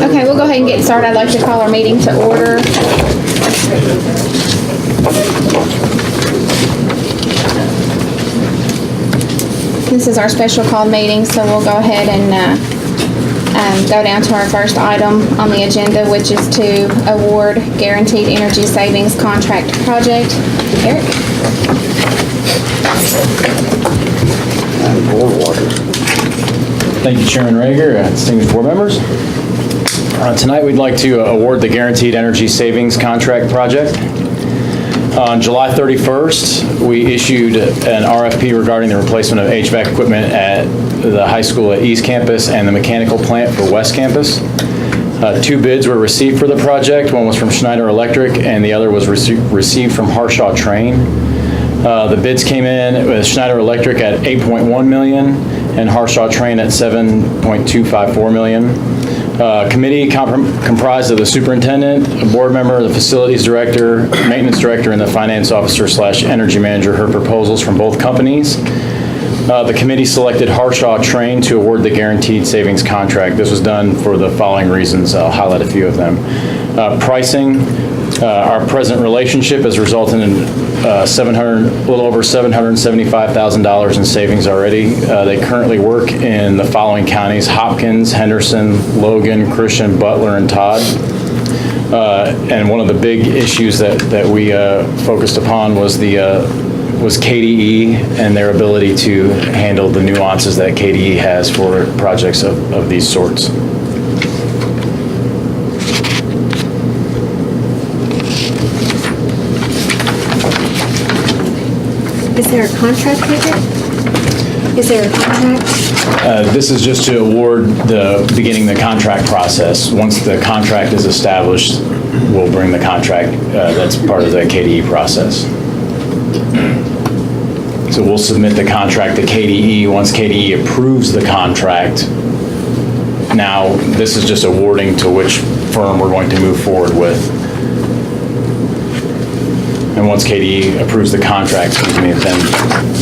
Okay, we'll go ahead and get started. I'd like to call our meeting to order. This is our special call meeting, so we'll go ahead and go down to our first item on the agenda, which is to award Guaranteed Energy Savings Contract Project. Eric? Thank you, Chairman Rager, distinguished board members. Tonight, we'd like to award the Guaranteed Energy Savings Contract Project. On July 31st, we issued an RFP regarding the replacement of HVAC equipment at the high school at East Campus and the mechanical plant for West Campus. 2 bids were received for the project. One was from Schneider Electric and the other was received from Harshaw Train. The bids came in with Schneider Electric at $8.1 million and Harshaw Train at $7.254 million. Committee comprised of the superintendent, a board member, the facilities director, maintenance director, and the finance officer / energy manager heard proposals from both companies. The committee selected Harshaw Train to award the guaranteed savings contract. This was done for the following reasons. I'll highlight a few of them. Pricing. Our present relationship has resulted in a little over $775,000 in savings already. They currently work in the following counties: Hopkins, Henderson, Logan, Christian, Butler, and Todd. And one of the big issues that we focused upon was KDE and their ability to handle the nuances that KDE has for projects of these sorts. Is there a contract with it? Is there a contract? This is just to award beginning the contract process. Once the contract is established, we'll bring the contract, that's part of the KDE process. So we'll submit the contract to KDE. Once KDE approves the contract, now this is just awarding to which firm we're going to move forward with. And once KDE approves the contract,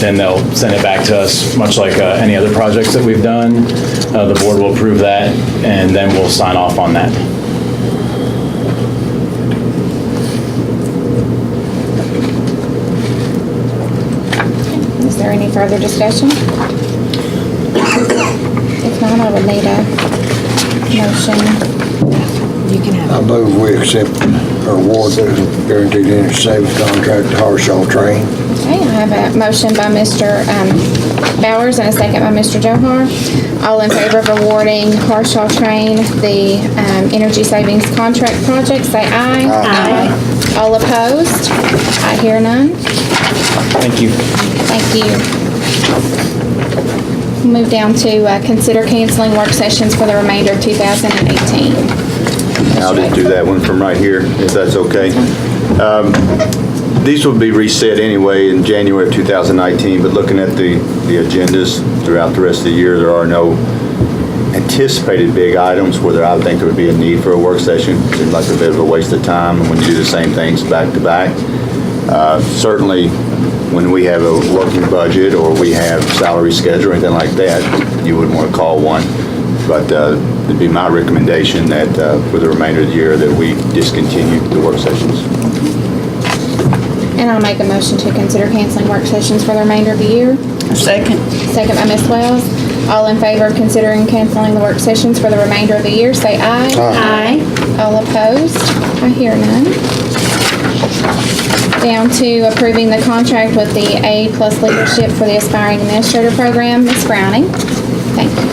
then they'll send it back to us, much like any other projects that we've done. The board will approve that, and then we'll sign off on that. Is there any further discussion? If not, I would need a motion. You can have I move we accept or award the guaranteed energy savings contract to Harshaw Train. Okay, I have a motion by Mr. Bowers and a second by Mr. Johar. All in favor of awarding Harshaw Train the energy savings contract project, say aye. Aye. All opposed? I hear none. Thank you. Thank you. Move down to consider canceling work sessions for the remainder of 2018. I'll just do that one from right here, if that's okay. These will be reset anyway in January of 2019, but looking at the agendas throughout the rest of the year, there are no anticipated big items where I would think there would be a need for a work session. It seems like a bit of a waste of time when you do the same things back to back. Certainly, when we have a working budget or we have salary schedule or anything like that, you wouldn't want to call one. But it'd be my recommendation that for the remainder of the year that we discontinue the work sessions. And I'll make a motion to consider canceling work sessions for the remainder of the year. Second. Second by Ms. Wells. All in favor of considering canceling the work sessions for the remainder of the year, say aye. Aye. All opposed? I hear none. Down to approving the contract with the A+ Leadership for the Aspiring Administrator Program. Ms. Browning. Thank you.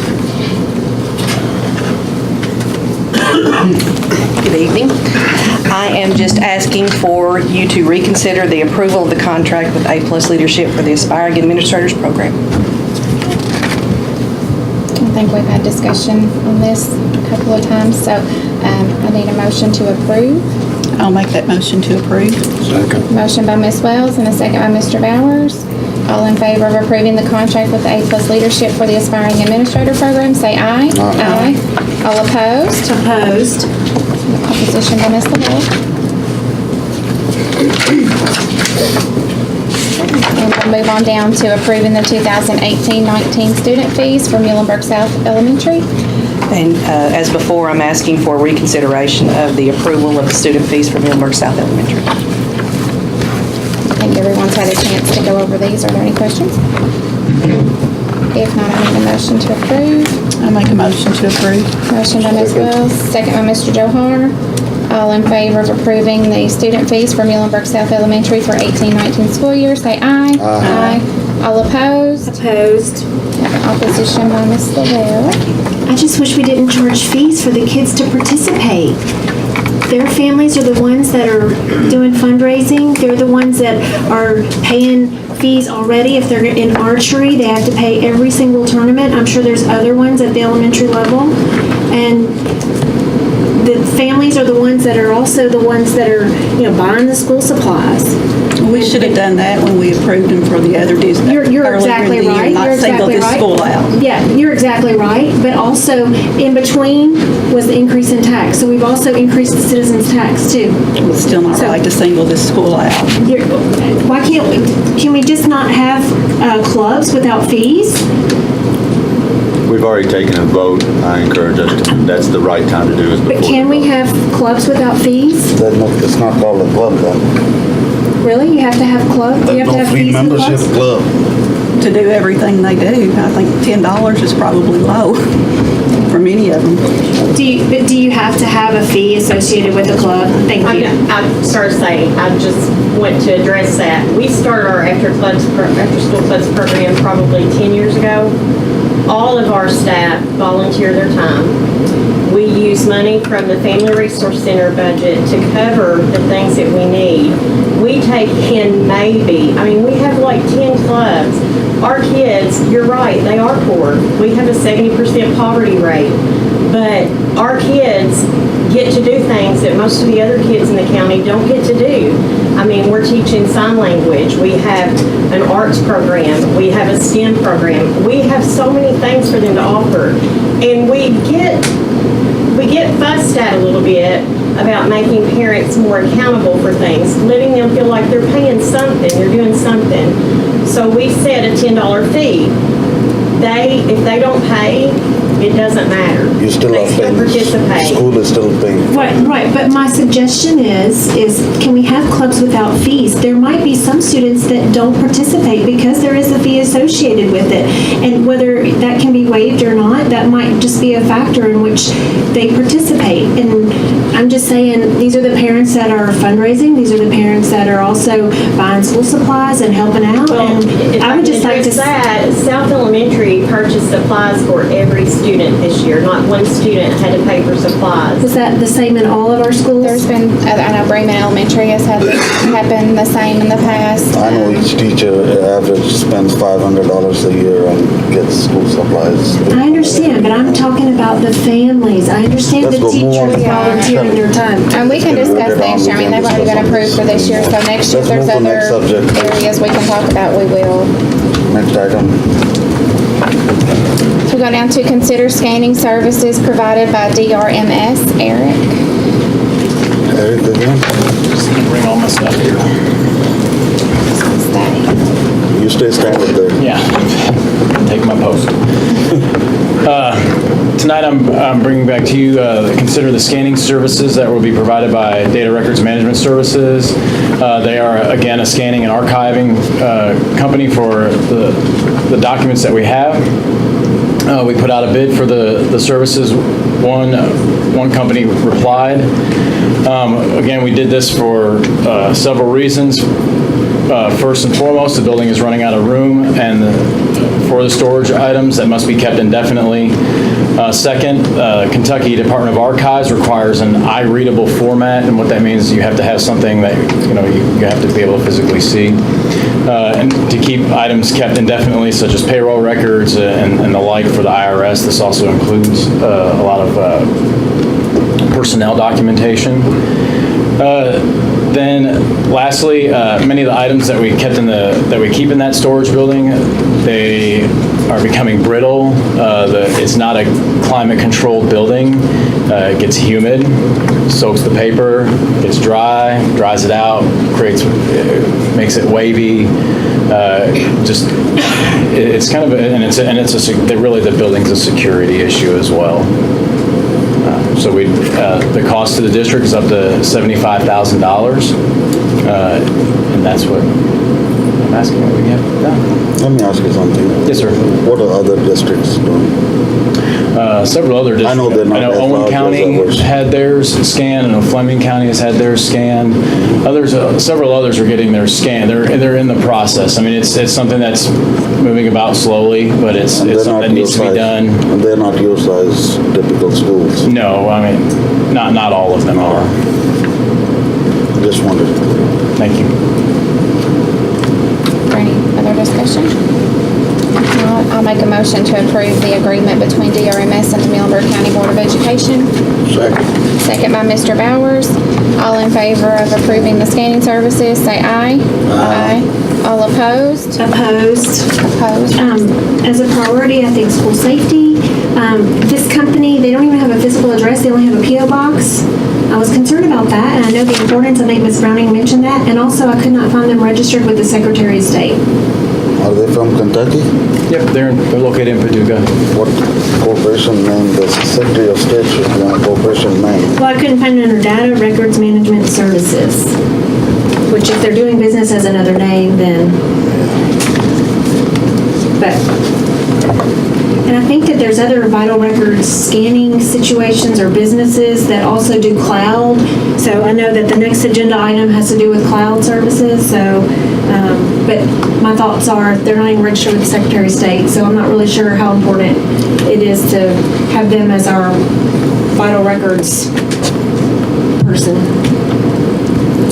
Good evening. I am just asking for you to reconsider the approval of the contract with A+ Leadership for the Aspiring Administrators Program. I think we've had discussion on this a couple of times, so I need a motion to approve. I'll make that motion to approve. Second. Motion by Ms. Wells and a second by Mr. Bowers. All in favor of approving the contract with the A+ Leadership for the Aspiring Administrator Program, say aye. Aye. All opposed? Opposed. Opposition by Ms. LaBelle. And we'll move on down to approving the 2018-19 student fees for Muhlenberg South Elementary. And as before, I'm asking for reconsideration of the approval of the student fees for Muhlenberg South Elementary. I think everyone's had a chance to go over these. Are there any questions? If not, I need a motion to approve. I make a motion to approve. Motion by Ms. Wells, second by Mr. Johar. All in favor of approving the student fees for Muhlenberg South Elementary for 18-19 school year, say aye. Aye. All opposed? Opposed. Have an opposition by Ms. Lavelle. I just wish we didn't charge fees for the kids to participate. Their families are the ones that are doing fundraising. They're the ones that are paying fees already. If they're in archery, they have to pay every single tournament. I'm sure there's other ones at the elementary level. And the families are the ones that are also the ones that are, buying the school supplies. We should have done that when we approved them for the other dues. You're earlier in exactly the year, right. Not You're single exactly this right. school out. Yeah, you're exactly right. But also, in between was the increase in tax. So we've also increased the citizens' tax too. It's still not right to single this school out. Why can we just not have clubs without fees? We've already taken a vote. I encourage us to, that's the right time to do is before. But can we have clubs without fees? It's not called a club then. Really? You have to have clubs? You have to have fees in clubs? club. To do everything they do, I think $10 is probably low for many of them. But do you have to have a fee associated with a club? Thank you. I'm sorry to say, I just want to address that. We started our after-school clubs program probably 10 years ago. All of our staff volunteer their time. We use money from the Family Resource Center budget to cover the things that we need. We take in we have like 10 clubs. Our kids, you're right, they are poor. We have a 70% poverty rate. But our kids get to do things that most of the other kids in the county don't get to do. We're teaching sign language. We have an arts program. We have a STEM program. We have so many things for them to offer. And we get fussed at a little bit about making parents more accountable for things, letting them feel like they're paying something, they're doing something. So we set a $10 fee. If they don't pay, it doesn't matter. You still They are still paying. participate. School is still paying. Right, but my suggestion is can we have clubs without fees? There might be some students that don't participate because there is a fee associated with it. And whether that can be waived or not, that might just be a factor in which they participate. And I'm just saying, these are the parents that are fundraising, these are the parents that are also buying school supplies and helping out. Well, And if I would just like to. address that, South Elementary purchased supplies for every student this year. Not one student had to pay for supplies. Is that the same in all of our schools? There's been, I know Bremen Elementary has had this happen the same in the past. I know each teacher average spends $500 a year and gets school supplies. I understand, but I'm talking about the families. I understand Let's the go move on. teachers volunteering their time. And we can discuss next year. They've already been approved for this year, so next year, if Let's there's move to next other subject. areas we can talk about, we will. Next item. So we go down to consider scanning services provided by DRMS. Eric? Eric again? Just gonna bring all my stuff here. Stay. You stay standing there. Yeah, take my post. Tonight, I'm bringing back to you, consider the scanning services that will be provided by Data Records Management Services. They are, again, a scanning and archiving company for the documents that we have. We put out a bid for the services. One company replied. Again, we did this for several reasons. First and foremost, the building is running out of room and for the storage items that must be kept indefinitely. Second, Kentucky Department of Archives requires an eye-readable format, and what that means is you have to have something that you have to be able to physically see. And to keep items kept indefinitely, such as payroll records and the like for the IRS. This also includes a lot of personnel personnel documentation. Then lastly, many of the items that we keep in that storage building, they are becoming brittle. It's not a climate-controlled building. It gets humid, soaks the paper, gets dry, dries it out, makes it wavy. It's kind of, really the building's a security issue as well. So the cost to the district is up to $75,000, and that's what I'm asking what we have done. Let me ask you something. Yes, sir. What are other districts doing? Several other districts. I know they're not as Owen large as County ours. had theirs scanned. I know Fleming County has had theirs scanned. Several others are getting theirs scanned. They're in the process. I mean, it's something that's moving about slowly, but it's And they're something not that your needs to be size. done. And they're not your size typical schools. No, I mean, not all of them are. Just wondered. Thank you. Is there any other discussion? If not, I'll make a motion to approve the agreement between DRMS and the Muhlenberg County Board of Education. Second. Second by Mr. Bowers. All in favor of approving the scanning services, say aye. Aye. All opposed? Opposed? Opposed. As a priority, I think school safety. This company, they don't even have a physical address, they only have a P.O. box. I was concerned about that, and I know the importance, I think Ms. Browning mentioned that, and also I could not find them registered with the Secretary of State. Are they from Kentucky? Yep, they're located in Paducah. What corporation name? The Secretary of State should be on a corporation name. Well, I couldn't find it under Data Records Management Services, which if they're doing business as another name, then, and I think that there's other vital records scanning situations or businesses that also do cloud. So I know that the next agenda item has to do with cloud services, so, but my thoughts are, they're not even registered with the Secretary of State, so I'm not really sure how important it is to have them as our vital records person.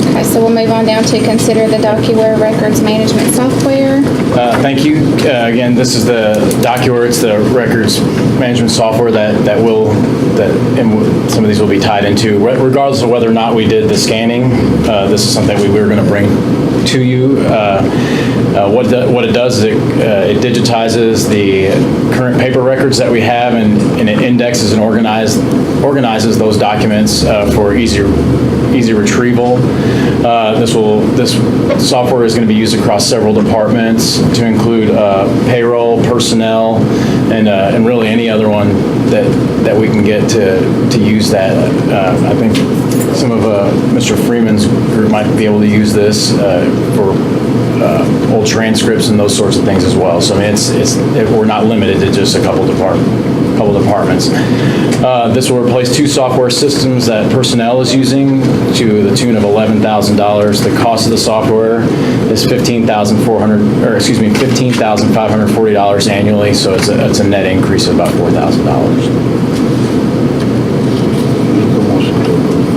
Okay, so we'll move on down to consider the DocuWare records management software. Thank you. Again, this is the DocuWare. It's the records management software and some of these will be tied into. Regardless of whether or not we did the scanning, this is something we were going to bring to you. What it does is it digitizes the current paper records that we have and it indexes and organizes those documents for easy retrieval. This software is going to be used across several departments to include payroll, personnel, and really any other one that we can get to use that. I think some of Mr. Freeman's group might be able to use this for old transcripts and those sorts of things as well. So I mean, we're not limited to just a couple departments. This will replace two software systems that personnel is using to the tune of $11,000. The cost of the software is $15,540 annually, so it's a net increase of about $4,000.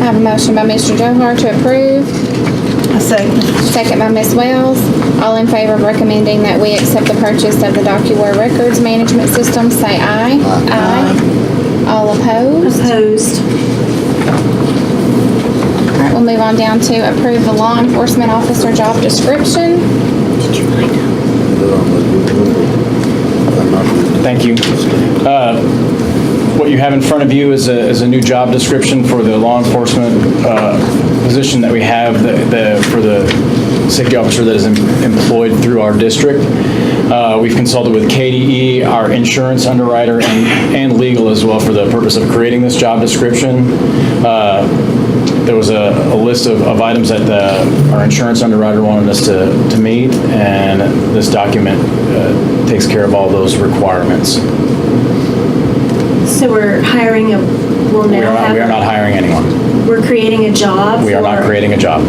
I have a motion by Mr. Johar to approve. A second. Second by Ms. Wells. All in favor of recommending that we accept the purchase of the DocuWare records management system, say aye. Aye. All opposed? Opposed. All right, we'll move on down to approve the law enforcement officer job description. Thank you. What you have in front of you is a new job description for the law enforcement position that we have for the safety officer that is employed through our district. We've consulted with KDE, our insurance underwriter, and legal as well for the purpose of creating this job description. There was a list of items that our insurance underwriter wanted us to meet, and this document takes care of all those requirements. So we're hiring we'll We now are not have, hiring anyone. we're creating a job. We are not for- creating a job.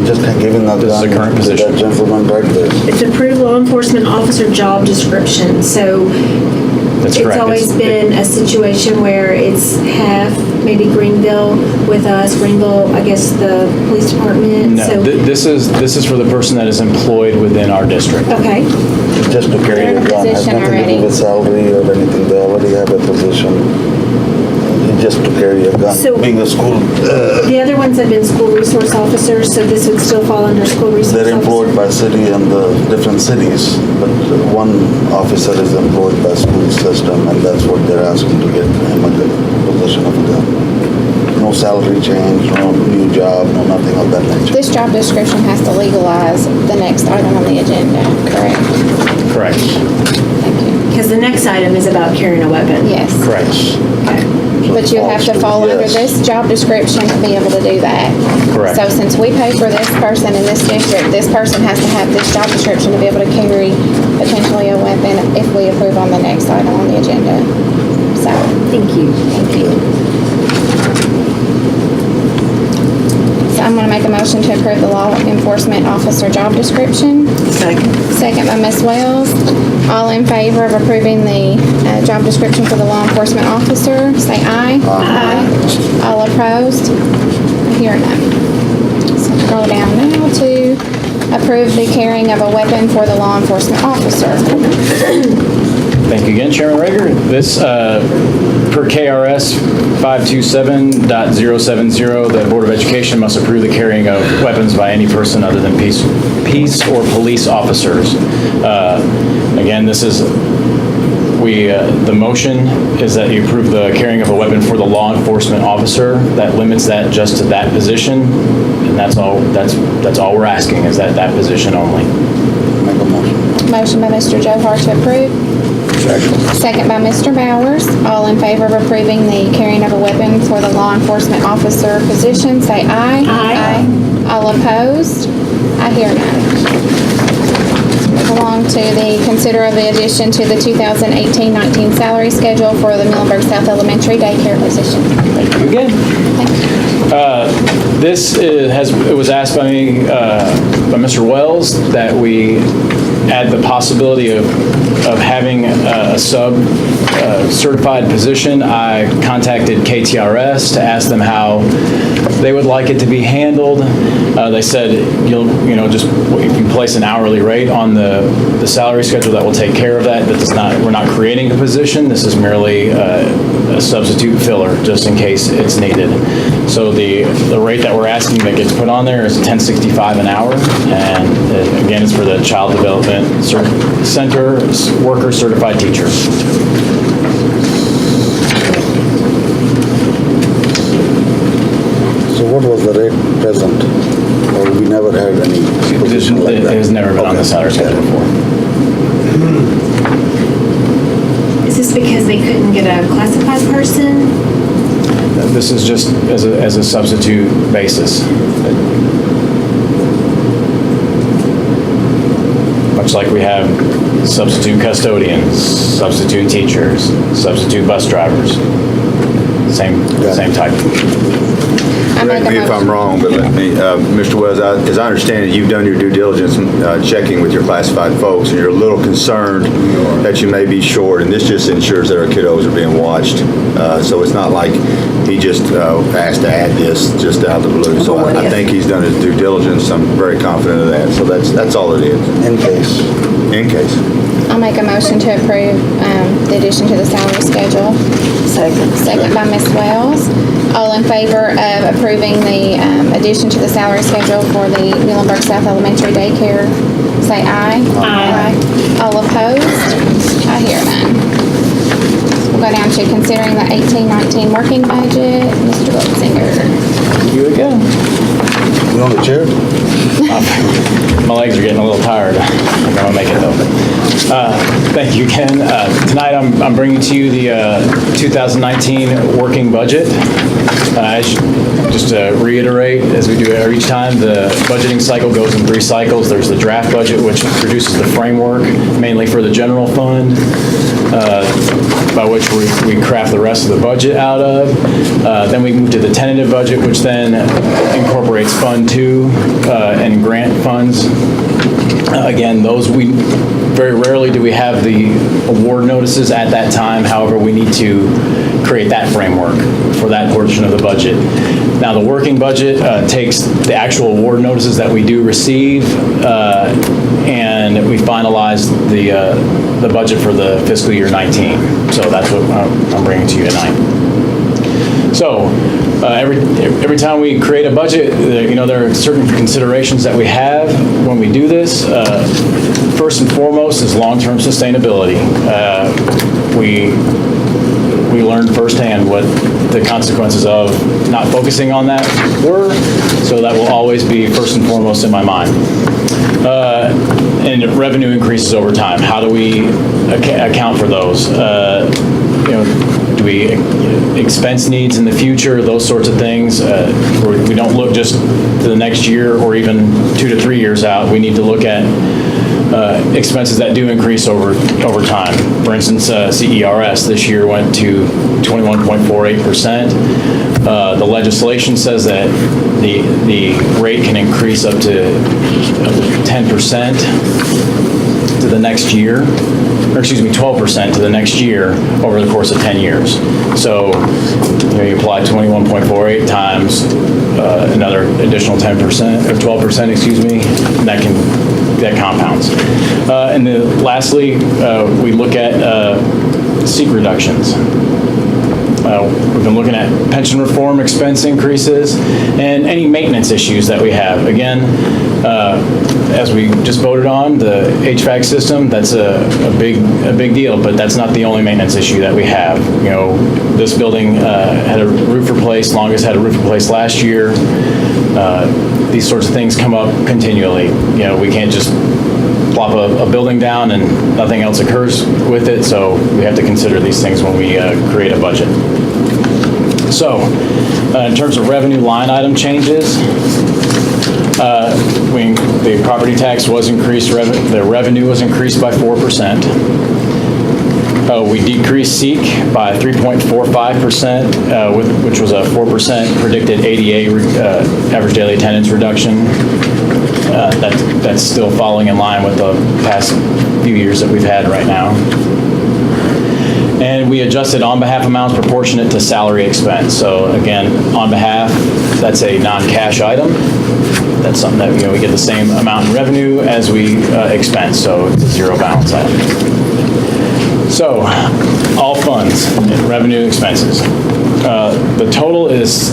Just giving that This is the current to position. that gentleman right there. It's approved law enforcement officer job description, so That's it's correct. always been a situation where it's half, maybe Greenville with us, Greenville, I guess the police department, No, so, this is for the person that is employed within our district. okay. Just to carry They're in it a on. Has position nothing to already. do with salary or anything. They already have a position. just to carry a gun. So- Being a school, The other ones have been school resource officers, so this would still fall under school resource officer? they're employed by city and the different cities, but one officer is employed by school system, and that's what they're asking to get him a good position of a gun. No salary change, no new job, no nothing of that nature. This job description has to legalize the next item on the agenda, correct? Correct. Thank you. Because the next item is about carrying a weapon. Yes. Correct. But you have to fall under Yes. this job description to be able to do that. Correct. So since we pay for this person in this district, this person has to have this job description to be able to carry potentially a weapon if we approve on the next item on the agenda. So, Thank you. thank you. So I'm gonna make a motion to approve the law enforcement officer job description. Second. Second by Ms. Wells. All in favor of approving the job description for the law enforcement officer, say aye. Aye. All opposed? I hear none. So scroll down now to approve the carrying of a weapon for the law enforcement officer. Thank you again, Chairman Rager. This, per KRS 527.070, the Board of Education must approve the carrying of weapons by any person other than peace or police officers. Again, this is, the motion is that you approve the carrying of a weapon for the law enforcement officer. That limits that just to that position, and that's all we're asking, is that position only. Make a motion. Motion by Mr. Johar to approve. Second by Mr. Bowers. All in favor of approving the carrying of a weapon for the law enforcement officer position, say aye. Aye. All opposed? I hear none. Move along to the consider of the addition to the 2018-19 salary schedule for the Muhlenberg South Elementary daycare position. Thank you again. Thank you. This it was asked by me, by Mr. Wells, that we add the possibility of having a sub-certified position. I contacted KTRS to ask them how they would like it to be handled. They said, just if you place an hourly rate on the salary schedule, that will take care of that. We're not creating a position. This is merely a substitute filler, just in case it's needed. So the rate that we're asking that gets put on there is $10.65 an hour, and again, it's for the Child Development Center Worker Certified Teacher. So what was the rate present? Or we never had any position like that? It has never been on the salary schedule before. Is this because they couldn't get a classified person? This is just as a substitute basis. Much like we have substitute custodians, substitute teachers, substitute bus drivers. Same type. I make Correct a me if I'm motion. wrong, but let me, Mr. Wells, as I understand it, you've done your due diligence, checking with your classified folks, and you're a little concerned that you may be short, and this just ensures that our kiddos are being watched. So it's not like he just asked to add this just out of the blue. So I think he's done his due diligence. I'm very confident of that. So that's all it is, In case. in case. I'll make a motion to approve the addition to the salary schedule. Second. Second by Ms. Wells. All in favor of approving the addition to the salary schedule for the Muhlenberg South Elementary daycare, say aye. Aye. All opposed? I hear none. We'll go down to considering the 18-19 working budget. Mr. Wiltzinger. You again. You on the chair? My legs are getting a little tired. I think I'm gonna make it though. Thank you, Ken. Tonight, I'm bringing to you the 2019 working budget. Just to reiterate, as we do each time, the budgeting cycle goes in 3 cycles. There's the draft budget, which produces the framework, mainly for the general fund, by which we craft the rest of the budget out of. Then we move to the tentative budget, which then incorporates Fund 2 and grant funds. Again, those very rarely do we have the award notices at that time. However, we need to create that framework for that portion of the budget. Now, the working budget takes the actual award notices that we do receive, and we finalize the budget for the fiscal year 19. So that's what I'm bringing to you tonight. So every time we create a budget, there are certain considerations that we have when we do this. First and foremost is long-term sustainability. We learned firsthand what the consequences of not focusing on that were, so that will always be first and foremost in my mind. And revenue increases over time. How do we account for those? Do we expense needs in the future, those sorts of things? We don't look just to the next year or even 2 to 3 years out. We need to look at expenses that do increase over time. For instance, CERS this year went to 21.48%. The legislation says that the rate can increase up to 10% to the next year, or excuse me, 12% to the next year over the course of 10 years. So you apply 21.48 times another additional 10%, or 12%, excuse me, that compounds. And then lastly, we look at seat reductions. We've been looking at pension reform expense increases and any maintenance issues that we have. Again, as we just voted on, the HVAC system, that's a big deal, but that's not the only maintenance issue that we have. This building had a roof replaced, Longest had a roof replaced last year. These sorts of things come up continually. We can't just plop a building down and nothing else occurs with it, so we have to consider these things when we create a budget. So, in terms of revenue line item changes, the property tax was increased, the revenue was increased by 4%. We decreased SEEK by 3.45%, which was a 4% predicted ADA, average daily attendance reduction. That's still falling in line with the past few years that we've had right now. And we adjusted on behalf amounts proportionate to salary expense. So again, on behalf, that's a non-cash item. That's something that, we get the same amount in revenue as we expense, so it's a zero balance item. So, all funds, revenue, expenses. The total is,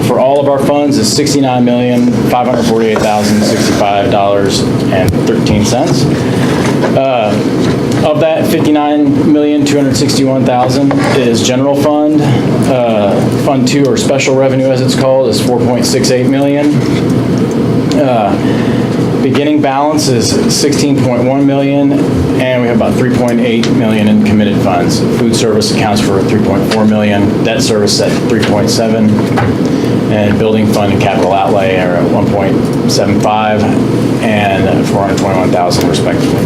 for all of our funds, is $69,548,065.13. Of that, $59,261,000 is general fund. Fund 2, or special revenue as it's called, is $4.68 million. Beginning balance is $16.1 million, and we have about $3.8 million in committed funds. Food service accounts for $3.4 million, debt service at $3.7, and building fund and capital outlay are at $1.75 and $421,000 respectively.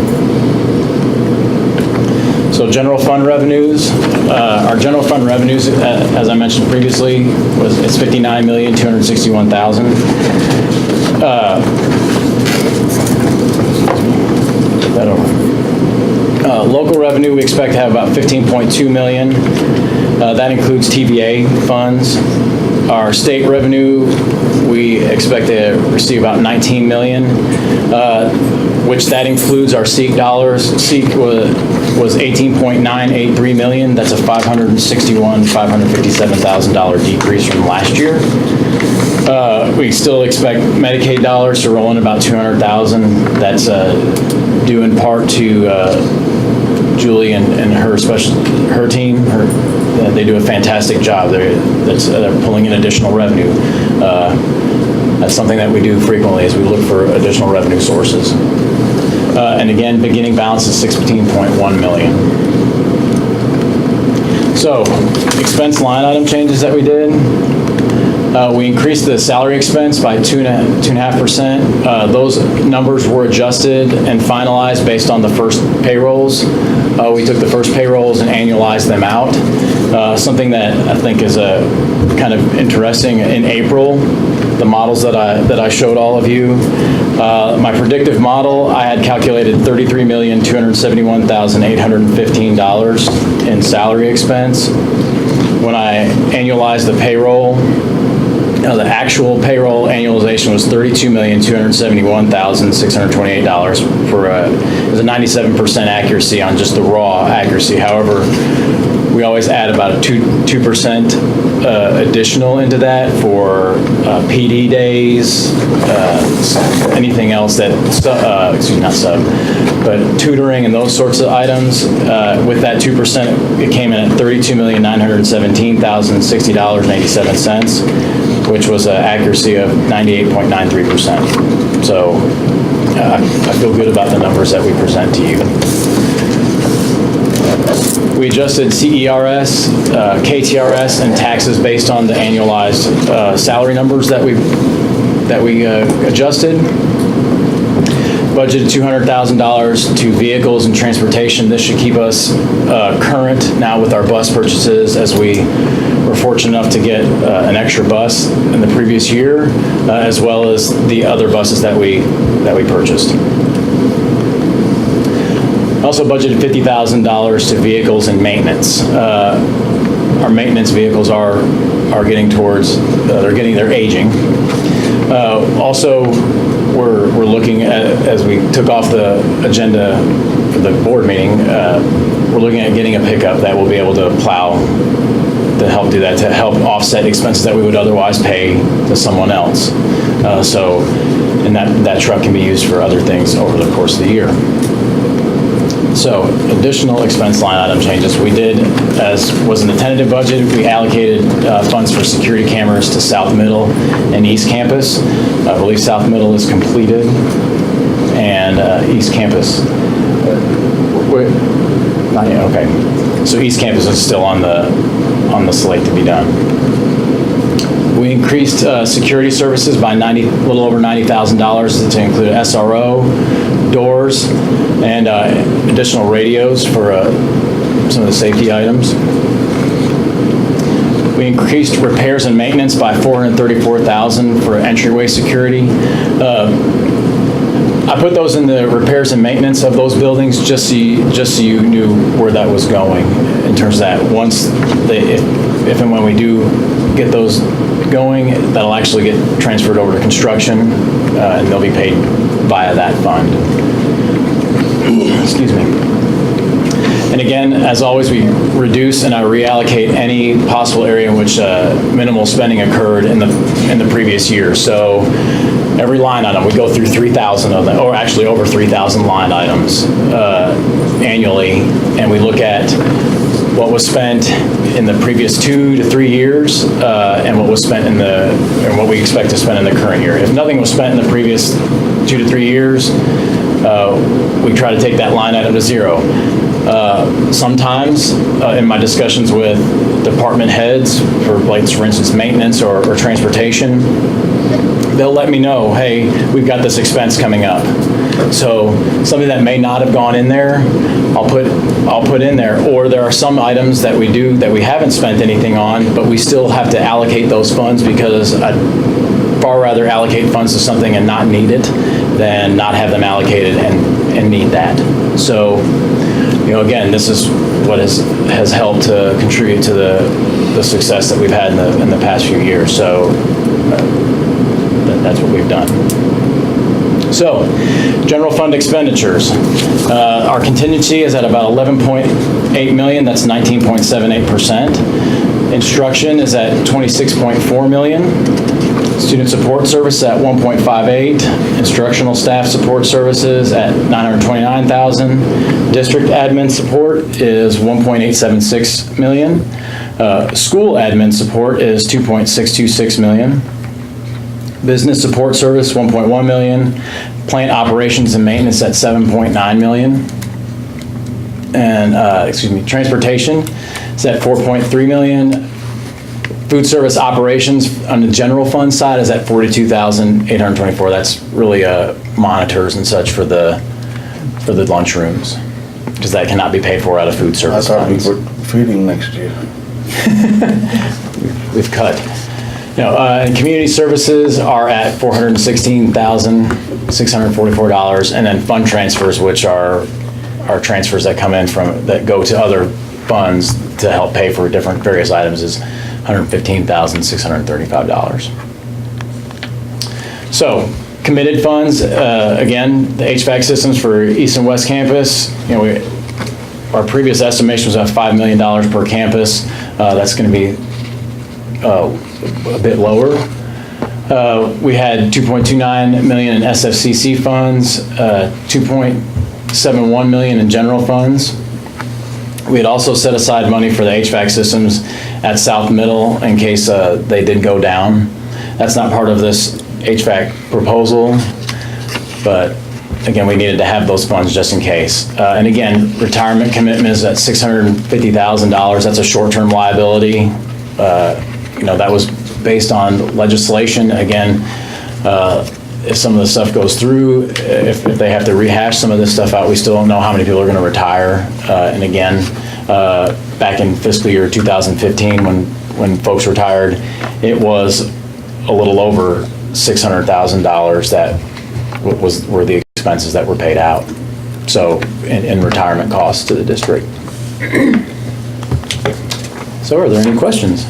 So general fund revenues, our general fund revenues, as I mentioned previously, it's $59,261,000. Local revenue, we expect to have about $15.2 million. That includes TVA funds. Our state revenue, we expect to receive about $19 million, which that includes our SEEK dollars. SEEK was $18.983 million. That's a $557,000 decrease from last year. We still expect Medicaid dollars to roll in about $200,000. That's due in part to Julie and her team. They do a fantastic job. They're pulling in additional revenue. That's something that we do frequently, as we look for additional revenue sources. And again, beginning balance is $16.1 million. So, expense line item changes that we did. We increased the salary expense by 2.5%. Those numbers were adjusted and finalized based on the first payrolls. We took the first payrolls and annualized them out. Something that I think is kind of interesting, in April, the models that I showed all of you, my predictive model, I had calculated $33,271,815 in salary expense. When I annualized the payroll, The actual payroll annualization was $32,271,628 for it was a 97% accuracy on just the raw accuracy. However, we always add about a 2% additional into that for PD days, anything else that, not sub, but tutoring and those sorts of items. With that 2%, it came in at $32,917,060.87, which was an accuracy of 98.93%. So I feel good about the numbers that we present to you. We adjusted CERS, KTRS, and taxes based on the annualized salary numbers that we adjusted. Budgeted $200,000 to vehicles and transportation. This should keep us current now with our bus purchases, as we were fortunate enough to get an extra bus in the previous year, as well as the other buses that we purchased. Also budgeted $50,000 to vehicles and maintenance. Our maintenance vehicles are getting towards, they're aging. Also, we're looking at, as we took off the agenda for the board meeting, we're looking at getting a pickup that will be able to plow, to help do that, to help offset expenses that we would otherwise pay to someone else. And that truck can be used for other things over the course of the year. So additional expense line item changes. We did, as was in the tentative budget, we allocated funds for security cameras to South Middle and East Campus. I believe South Middle is completed, and East Campus, not yet, okay. So East Campus is still on the slate to be done. We increased security services by a little over $90,000 to include SRO, doors, and additional radios for some of the safety items. We increased repairs and maintenance by $434,000 for entryway security. I put those in the repairs and maintenance of those buildings just so you knew where that was going in terms of that. Once if and when we do get those going, that'll actually get transferred over to construction, and they'll be paid via that fund. Excuse me. And again, as always, we reduce and I reallocate any possible area in which minimal spending occurred in the previous year. So every line item, we go through 3,000 of them, or actually over 3,000 line items annually, and we look at what was spent in the previous 2 to 3 years and what was spent and what we expect to spend in the current year. If nothing was spent in the previous 2 to 3 years, we try to take that line item to zero. Sometimes in my discussions with department heads for instance, maintenance or transportation, they'll let me know, hey, we've got this expense coming up. So something that may not have gone in there, I'll put in there. Or there are some items that we haven't spent anything on, but we still have to allocate those funds because I'd far rather allocate funds to something and not need it than not have them allocated and need that. So, again, this is what has helped to contribute to the success that we've had in the past few years. So that's what we've done. So, general fund expenditures. Our contingency is at about $11.8 million. That's 19.78%. Instruction is at $26.4 million. Student support service at 1.58, instructional staff support services at $929,000. District admin support is $1.876 million. School admin support is $2.626 million. Business support service, $1.1 million. Plant operations and maintenance at $7.9 million. And, transportation is at $4.3 million. Food service operations on the general fund side is at $42,824. That's really monitors and such for the lunchrooms, because that cannot be paid for out of food I service thought we funds. put feeding next year. We've cut. And community services are at $416,644, and then fund transfers, which are transfers that come in that go to other funds to help pay for various items, is $115,635. So, committed funds, again, the HVAC systems for East and West Campus, our previous estimation was at $5 million per campus. That's going to be a bit lower. We had $2.29 million in SFCC funds, $2.71 million in general funds. We had also set aside money for the HVAC systems at South Middle in case they did go down. That's not part of this HVAC proposal, but again, we needed to have those funds just in case. And again, retirement commitment is at $650,000. That's a short-term liability. That was based on legislation. Again, if some of the stuff goes through, if they have to rehash some of this stuff out, we still don't know how many people are going to retire. And again, back in fiscal year 2015, when folks retired, it was a little over $600,000 that were the expenses that were paid out. So in retirement costs to the district. So are there any questions?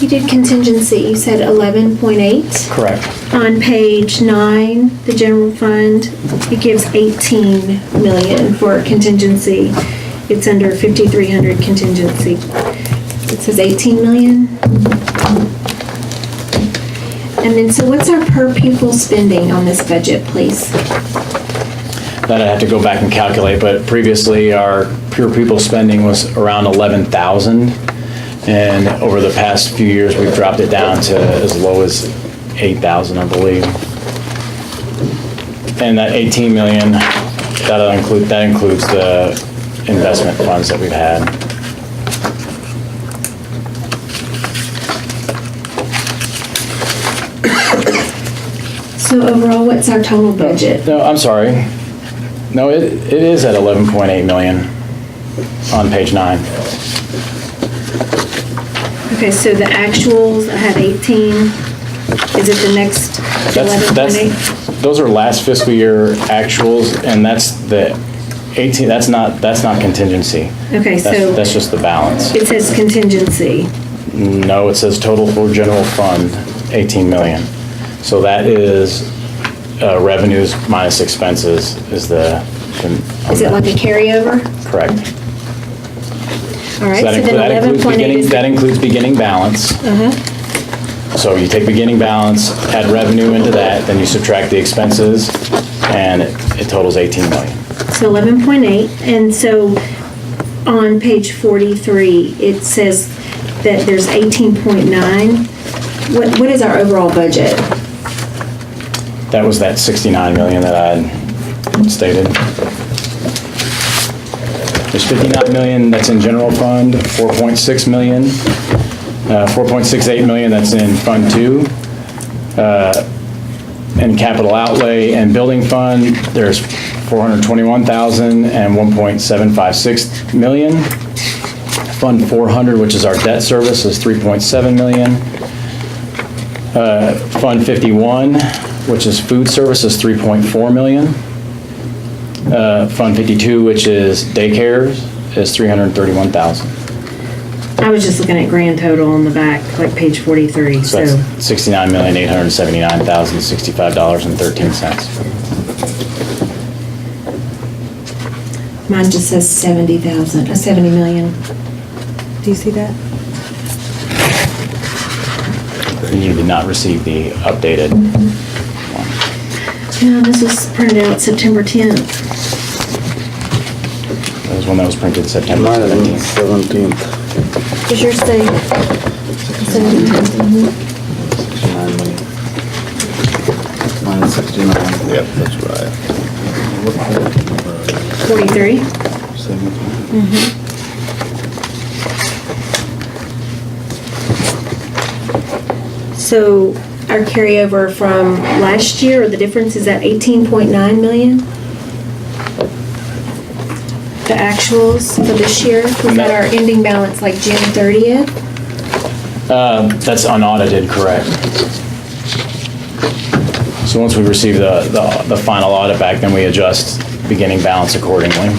You did contingency, you said 11.8. Correct. On page 9, the general fund, it gives 18 million for contingency. It's under 5,300 contingency. It says 18 million. And then, so what's our per pupil spending on this budget, please? That I'd have to go back and calculate, but previously our per pupil spending was around 11,000. And over the past few years, we've dropped it down to as low as 8,000, I believe. And that 18 million, that includes the investment funds that we've had. So overall, what's our total budget? No, I'm sorry. No, it is at 11.8 million on page 9. Okay, so the actuals, I have 18. Is it the next 11.8? Those are last fiscal year actuals, and that's the 18, that's not contingency. Okay, so That's just the balance. it says contingency. No, it says total for general fund, 18 million. So that is revenues minus expenses is the. Is it like a carryover? Correct. All right, So so then 11.8 is. that includes beginning balance. So you take beginning balance, add revenue into that, then you subtract the expenses, and it totals 18 million. So 11.8, and so on page 43, it says that there's 18.9. What is our overall budget? That was that 69 million that I had stated. There's 59 million that's in general fund, 4.6 million, 4.68 million that's in Fund 2. In capital outlay and building fund, there's 421,000 and 1.756 million. Fund 400, which is our debt service, is 3.7 million. Fund 51, which is food service, is 3.4 million. Fund 52, which is daycares, is 331,000. I was just looking at grand total on the back, like page 43, So so. that's $69,879,065.13. Mine just says 70,000, 70 million. Do you see that? And you did not receive the updated one. No, this was printed out September 10th. That was one that was printed September Mine is 17th. 17th. Does yours say 70? 69 million. Mine is 69. Yep, that's right. 43? 73. So our carryover from last year, or the difference is at 18.9 million? The actuals for this year, was that our ending balance like June 30th? That's unaudited, correct. So once we receive the final audit back, then we adjust beginning balance accordingly.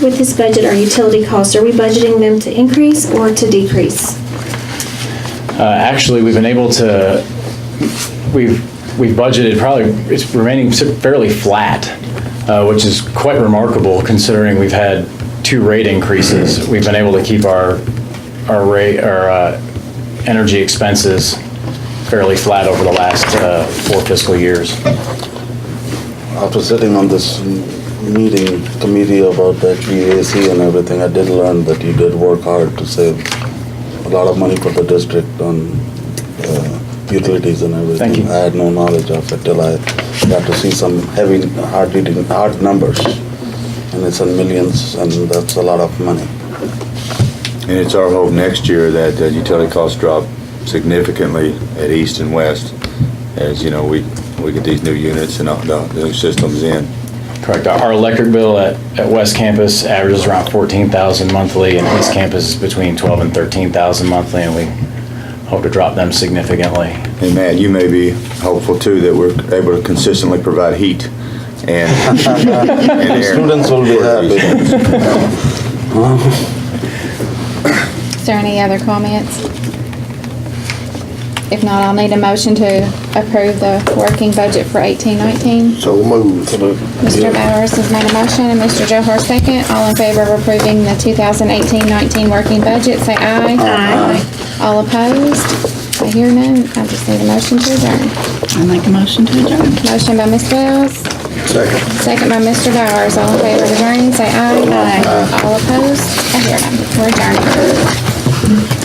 with this budget are utility costs. Are we budgeting them to increase or to decrease? Actually, we've been able to, we've budgeted probably, it's remaining fairly flat, which is quite remarkable considering we've had 2 rate increases. We've been able to keep our energy expenses fairly flat over the last 4 fiscal years. After sitting on this meeting, committee about the HVAC and everything, I did learn that you did work hard to save a lot of money for the district on utilities and everything. Thank you. I had no knowledge of it till I got to see some heavy, hard numbers. And it's in millions, and that's a lot of money. And it's our hope next year that the utility costs drop significantly at East and West, as, you know, we get these new units and the new systems in. Correct. Our electric bill at West Campus averages around $14,000 monthly, and East Campus is between $12,000 and $13,000 monthly, and we hope to drop them significantly. And Matt, you may be hopeful too that we're able to consistently provide heat and air. Students will be happy. Is there any other comments? If not, I'll need a motion to approve the working budget for 18-19. So moved. Mr. Bowers has made a motion and Mr. Johar second. All in favor of approving the 2018-19 working budget, say aye. Aye. All opposed? I hear none. I just need a motion to adjourn. I make a motion to adjourn. Motion by Ms. Wells, Second. second by Mr. Bowers. All in favor of adjourning, say aye. Aye. All opposed? I hear none. We're adjourned.